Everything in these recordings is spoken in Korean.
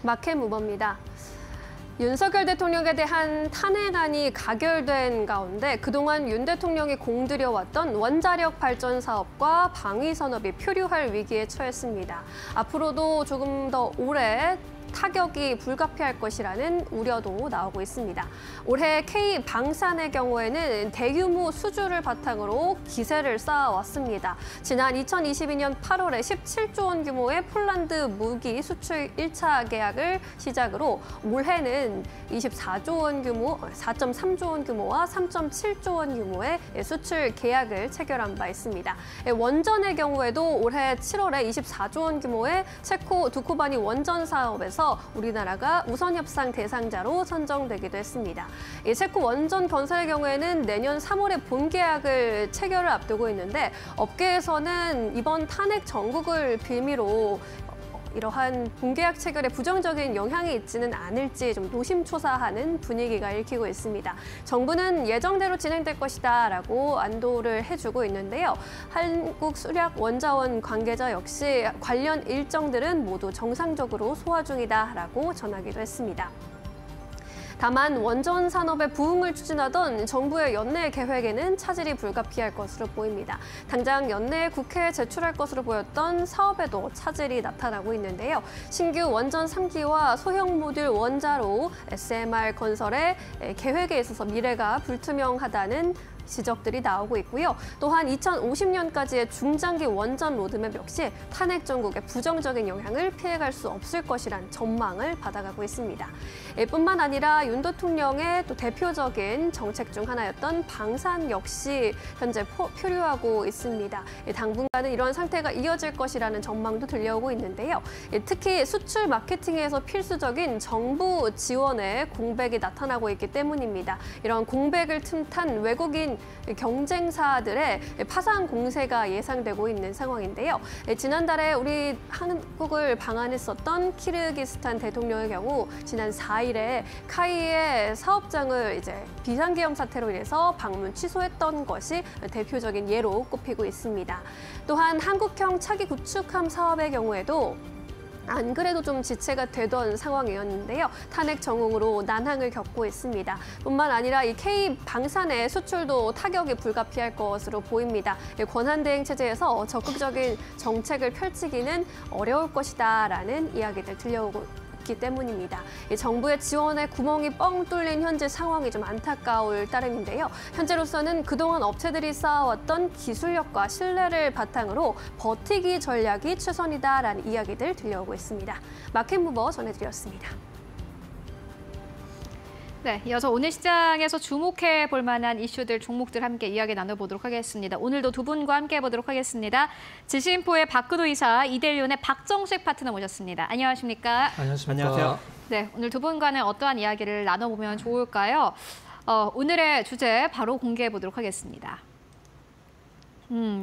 마켓 무버입니다. 윤석열 대통령에 대한 탄핵안이 가결된 가운데 그동안 윤 대통령이 공들여왔던 원자력 발전 사업과 방위 산업이 표류할 위기에 처했습니다. 앞으로도 조금 더 오래 타격이 불가피할 것이라는 우려도 나오고 있습니다. 올해 K방산의 경우에는 대규모 수주를 바탕으로 기세를 쌓아왔습니다. 지난 2022년 8월에 17조 원 규모의 폴란드 무기 수출 1차 계약을 시작으로 올해는 24조 원 규모, 4.3조 원 규모와 3.7조 원 규모의 수출 계약을 체결한 바 있습니다. 원전의 경우에도 올해 7월에 24조 원 규모의 체코 두코바니 원전 사업에서 우리나라가 우선 협상 대상자로 선정되기도 했습니다. 이 체코 원전 건설의 경우에는 내년 3월에 본계약을 체결을 앞두고 있는데 업계에서는 이번 탄핵 정국을 빌미로 이러한 본계약 체결에 부정적인 영향이 있지는 않을지 좀 노심초사하는 분위기가 읽히고 있습니다. 정부는 예정대로 진행될 것이다라고 안도를 해주고 있는데요. 한국수력원자원 관계자 역시 관련 일정들은 모두 정상적으로 소화 중이다라고 전하기도 했습니다. 다만 원전 산업의 부흥을 추진하던 정부의 연내 계획에는 차질이 불가피할 것으로 보입니다. 당장 연내에 국회에 제출할 것으로 보였던 사업에도 차질이 나타나고 있는데요. 신규 원전 3기와 소형 모듈 원자로 SMR 건설의 계획에 있어서 미래가 불투명하다는 지적들이 나오고 있고요. 또한 2050년까지의 중장기 원전 로드맵 역시 탄핵 정국에 부정적인 영향을 피해갈 수 없을 것이란 전망을 받아가고 있습니다. 뿐만 아니라 윤 대통령의 또 대표적인 정책 중 하나였던 방산 역시 현재 표류하고 있습니다. 당분간은 이런 상태가 이어질 것이라는 전망도 들려오고 있는데요. 특히 수출 마케팅에서 필수적인 정부 지원의 공백이 나타나고 있기 때문입니다. 이런 공백을 틈탄 외국인 경쟁사들의 파산 공세가 예상되고 있는 상황인데요. 지난달에 우리 한국을 방한했었던 키르기스탄 대통령의 경우 지난 4일에 카이의 사업장을 비상계엄 사태로 인해서 방문 취소했던 것이 대표적인 예로 꼽히고 있습니다. 또한 한국형 차기 구축함 사업의 경우에도 안 그래도 좀 지체가 되던 상황이었는데요. 탄핵 정국으로 난항을 겪고 있습니다. 뿐만 아니라 이 K방산의 수출도 타격이 불가피할 것으로 보입니다. 권한대행 체제에서 적극적인 정책을 펼치기는 어려울 것이다라는 이야기들 들려오고 있기 때문입니다. 정부의 지원에 구멍이 뻥 뚫린 현재 상황이 좀 안타까울 따름인데요. 현재로서는 그동안 업체들이 쌓아왔던 기술력과 신뢰를 바탕으로 버티기 전략이 최선이다라는 이야기들 들려오고 있습니다. 마켓무버 전해드렸습니다. 네, 이어서 오늘 시장에서 주목해 볼 만한 이슈들, 종목들 함께 이야기 나눠보도록 하겠습니다. 오늘도 두 분과 함께 해보도록 하겠습니다. 지식인포의 박근호 이사, 이데일리온의 박정식 파트너 모셨습니다. 안녕하십니까? 안녕하세요. 네, 오늘 두 분과는 어떠한 이야기를 나눠보면 좋을까요? 오늘의 주제 바로 공개해 보도록 하겠습니다.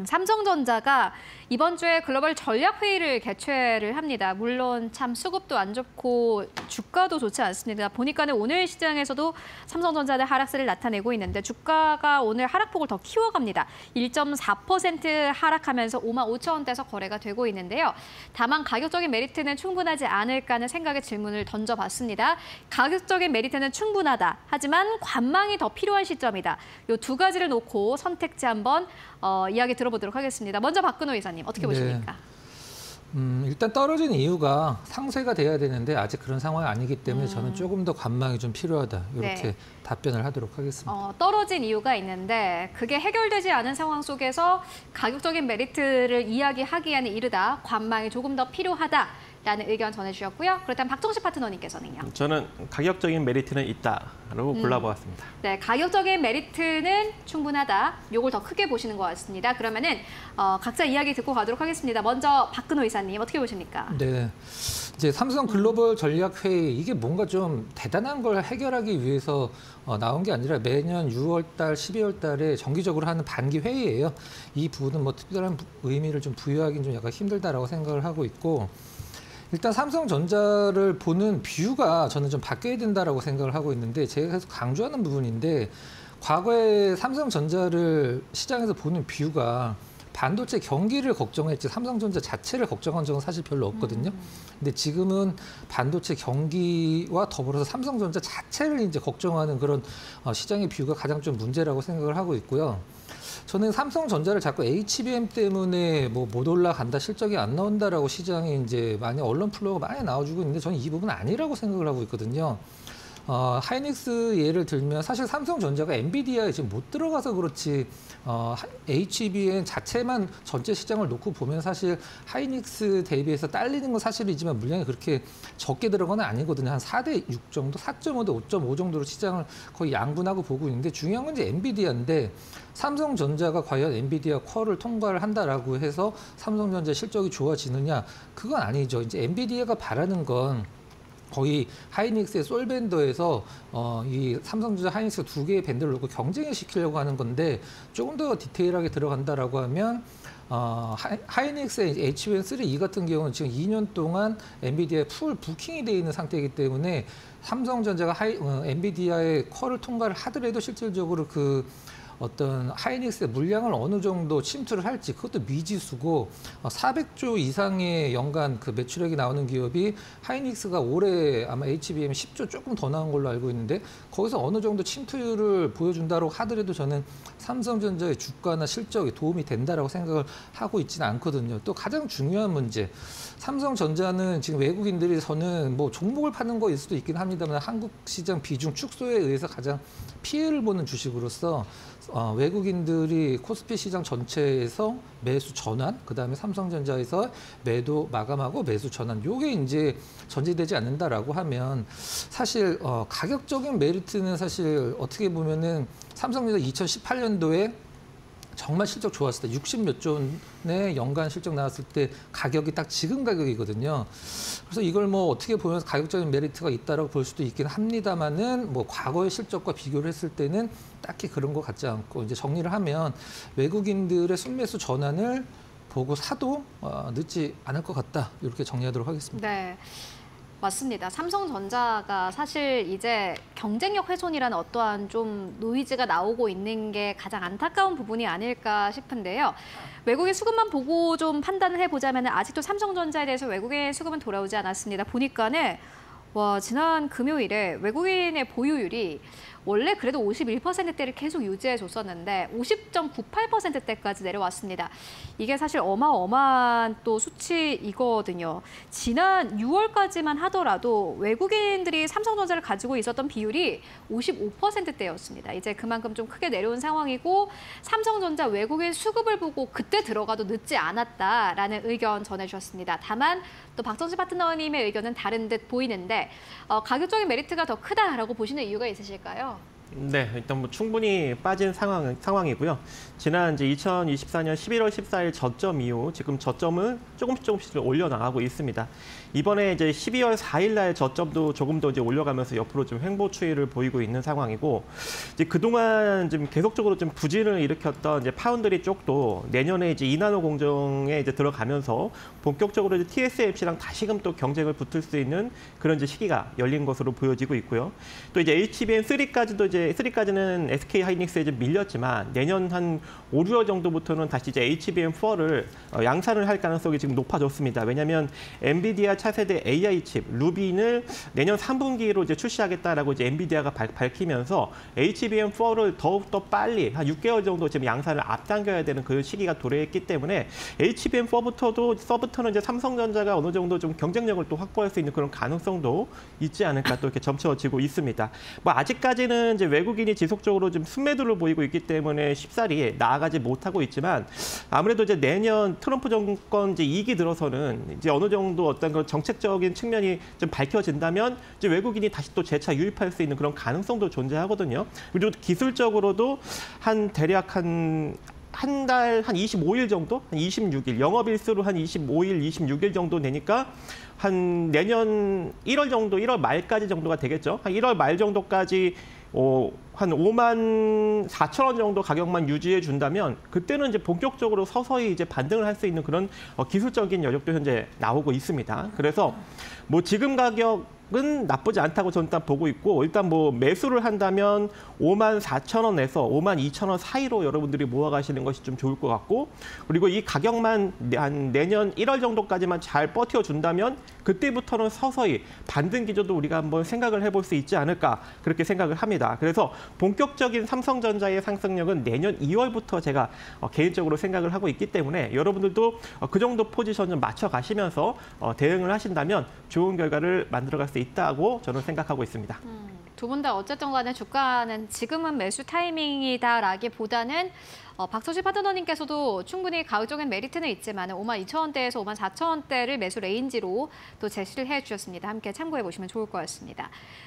삼성전자가 이번 주에 글로벌 전략회의를 개최를 합니다. 물론 참 수급도 안 좋고 주가도 좋지 않습니다. 보니까는 오늘 시장에서도 삼성전자는 하락세를 나타내고 있는데 주가가 오늘 하락폭을 더 키워갑니다. 1.4% 하락하면서 55,000원대에서 거래가 되고 있는데요. 다만 가격적인 메리트는 충분하지 않을까 하는 생각의 질문을 던져봤습니다. 가격적인 메리트는 충분하다. 하지만 관망이 더 필요한 시점이다. 이 두 가지를 놓고 선택지 한번 이야기 들어보도록 하겠습니다. 먼저 박근호 이사님 어떻게 보십니까? 일단 떨어진 이유가 상쇄가 돼야 되는데 아직 그런 상황이 아니기 때문에 저는 조금 더 관망이 좀 필요하다. 이렇게 답변을 하도록 하겠습니다. 떨어진 이유가 있는데 그게 해결되지 않은 상황 속에서 가격적인 메리트를 이야기하기에는 이르다. 관망이 조금 더 필요하다. 라는 의견 전해주셨고요. 그렇다면 박정식 파트너님께서는요? 저는 가격적인 메리트는 있다라고 골라보았습니다. 네, 가격적인 메리트는 충분하다. 요걸 더 크게 보시는 것 같습니다. 그러면은 각자 이야기 듣고 가도록 하겠습니다. 먼저 박근호 이사님 어떻게 보십니까? 네, 이제 삼성 글로벌 전략회의 이게 뭔가 좀 대단한 걸 해결하기 위해서 나온 게 아니라 매년 6월달, 12월달에 정기적으로 하는 반기 회의예요. 이 부분은 뭐 특별한 의미를 좀 부여하기는 좀 약간 힘들다라고 생각을 하고 있고. 일단 삼성전자를 보는 뷰가 저는 좀 바뀌어야 된다라고 생각을 하고 있는데 제가 계속 강조하는 부분인데 과거에 삼성전자를 시장에서 보는 뷰가 반도체 경기를 걱정했지 삼성전자 자체를 걱정한 적은 사실 별로 없거든요. 근데 지금은 반도체 경기와 더불어서 삼성전자 자체를 이제 걱정하는 그런 시장의 비유가 가장 좀 문제라고 생각을 하고 있고요. 저는 삼성전자를 자꾸 HBM 때문에 뭐 못 올라간다, 실적이 안 나온다라고 시장에 이제 많이 언론 플로어가 많이 나와주고 있는데 저는 이 부분은 아니라고 생각을 하고 있거든요. 하이닉스 예를 들면 사실 삼성전자가 엔비디아에 지금 못 들어가서 그렇지 HBM 자체만 전체 시장을 놓고 보면 사실 하이닉스 대비해서 딸리는 건 사실이지만 물량이 그렇게 적게 들어가는 아니거든요. 한 4대 6 정도, 4.5대 5.5 정도로 시장을 거의 양분하고 보고 있는데 중요한 건 이제 엔비디아인데 삼성전자가 과연 엔비디아 퀄을 통과를 한다라고 해서 삼성전자 실적이 좋아지느냐? 그건 아니죠. 이제 엔비디아가 바라는 건 거의 하이닉스의 솔밴더에서 이 삼성전자 하이닉스 두 개의 밴드를 놓고 경쟁을 시키려고 하는 건데 조금 더 디테일하게 들어간다라고 하면 하이닉스의 HBM3E 같은 경우는 지금 2년 동안 엔비디아에 풀 부킹이 돼 있는 상태이기 때문에 삼성전자가 엔비디아의 퀄을 통과를 하더라도 실질적으로 그 어떤 하이닉스의 물량을 어느 정도 침투를 할지 그것도 미지수고 400조 이상의 연간 그 매출액이 나오는 기업이 하이닉스가 올해 아마 HBM 10조 조금 더 나온 걸로 알고 있는데 거기서 어느 정도 침투율을 보여준다고 하더라도 저는 삼성전자의 주가나 실적에 도움이 된다라고 생각을 하고 있지는 않거든요. 또 가장 중요한 문제, 삼성전자는 지금 외국인들이 저는 뭐 종목을 파는 거일 수도 있긴 합니다만 한국 시장 비중 축소에 의해서 가장 피해를 보는 주식으로서 외국인들이 코스피 시장 전체에서 매수 전환, 그다음에 삼성전자에서 매도 마감하고 매수 전환, 요게 이제 전제되지 않는다라고 하면 사실 가격적인 메리트는 사실 어떻게 보면은 삼성전자 2018년도에 정말 실적 좋았을 때 60몇 조의 연간 실적 나왔을 때 가격이 딱 지금 가격이거든요. 그래서 이걸 뭐 어떻게 보면 가격적인 메리트가 있다라고 볼 수도 있긴 합니다만은 뭐 과거의 실적과 비교를 했을 때는 딱히 그런 것 같지 않고 이제 정리를 하면 외국인들의 순매수 전환을 보고 사도 늦지 않을 것 같다. 이렇게 정리하도록 하겠습니다. 네. 맞습니다. 삼성전자가 사실 이제 경쟁력 훼손이라는 어떠한 좀 노이즈가 나오고 있는 게 가장 안타까운 부분이 아닐까 싶은데요. 외국인 수급만 보고 좀 판단을 해보자면 아직도 삼성전자에 대해서 외국인 수급은 돌아오지 않았습니다. 보니까는 지난 금요일에 외국인의 보유율이 원래 그래도 51%대를 계속 유지해줬었는데 50.98%대까지 내려왔습니다. 이게 사실 어마어마한 또 수치이거든요. 지난 6월까지만 하더라도 외국인들이 삼성전자를 가지고 있었던 비율이 55%대였습니다. 이제 그만큼 좀 크게 내려온 상황이고 삼성전자 외국인 수급을 보고 그때 들어가도 늦지 않았다라는 의견 전해주셨습니다. 다만 또 박정식 파트너님의 의견은 다른 듯 보이는데 가격적인 메리트가 더 크다라고 보시는 이유가 있으실까요? 네, 일단 뭐 충분히 빠진 상황이고요. 지난 이제 2024년 11월 14일 저점 이후 지금 저점은 조금씩 올려나가고 있습니다. 이번에 이제 12월 4일 날 저점도 조금 더 이제 올려가면서 옆으로 좀 횡보 추이를 보이고 있는 상황이고, 이제 그동안 좀 계속적으로 좀 부진을 일으켰던 이제 파운드리 쪽도 내년에 이제 2나노 공정에 이제 들어가면서 본격적으로 이제 TSMC랑 다시금 또 경쟁을 붙을 수 있는 그런 이제 시기가 열린 것으로 보여지고 있고요. 또 이제 HBM3까지도 이제 3까지는 SK 하이닉스에 좀 밀렸지만 내년 한 5, 6월 정도부터는 다시 이제 HBM4를 양산을 할 가능성이 지금 높아졌습니다. 왜냐하면 엔비디아 차세대 AI 칩 루빈을 내년 3분기로 이제 출시하겠다라고 이제 엔비디아가 밝히면서 HBM4를 더욱더 빨리 한 6개월 정도 지금 양산을 앞당겨야 되는 그 시기가 도래했기 때문에 HBM4부터는 이제 삼성전자가 어느 정도 좀 경쟁력을 또 확보할 수 있는 그런 가능성도 있지 않을까 또 이렇게 점쳐지고 있습니다. 뭐 아직까지는 이제 외국인이 지속적으로 좀 순매도를 보이고 있기 때문에 쉽사리 나아가지 못하고 있지만 아무래도 이제 내년 트럼프 정권 이제 2기 들어서는 이제 어느 정도 어떤 그런 정책적인 측면이 좀 밝혀진다면 이제 외국인이 다시 또 재차 유입할 수 있는 그런 가능성도 존재하거든요. 그리고 기술적으로도 대략 한 달 한 25일 정도, 한 26일, 영업일수로 한 25일, 26일 정도 되니까 한 내년 1월 정도, 1월 말까지 정도가 되겠죠. 한 1월 말 정도까지 한 5만 4천 원 정도 가격만 유지해 준다면 그때는 이제 본격적으로 서서히 이제 반등을 할 수 있는 그런 기술적인 여력도 현재 나오고 있습니다. 그래서 뭐 지금 가격은 나쁘지 않다고 저는 일단 보고 있고, 일단 뭐 매수를 한다면 5만 4천 원에서 5만 2천 원 사이로 여러분들이 모아가시는 것이 좀 좋을 것 같고, 그리고 이 가격만 한 내년 1월 정도까지만 잘 버텨준다면 그때부터는 서서히 반등 기조도 우리가 한번 생각을 해볼 수 있지 않을까, 그렇게 생각을 합니다. 그래서 본격적인 삼성전자의 상승력은 내년 2월부터 제가 개인적으로 생각을 하고 있기 때문에 여러분들도 그 정도 포지션 좀 맞춰가시면서 대응을 하신다면 좋은 결과를 만들어갈 수 있다고 저는 생각하고 있습니다. 두 분 다 어쨌든 간에 주가는 지금은 매수 타이밍이다라기보다는 박서실 파트너님께서도 충분히 가격적인 메리트는 있지만 5만 2천 원대에서 5만 4천 원대를 매수 레인지로 또 제시를 해주셨습니다. 함께 참고해 보시면 좋을 것 같습니다.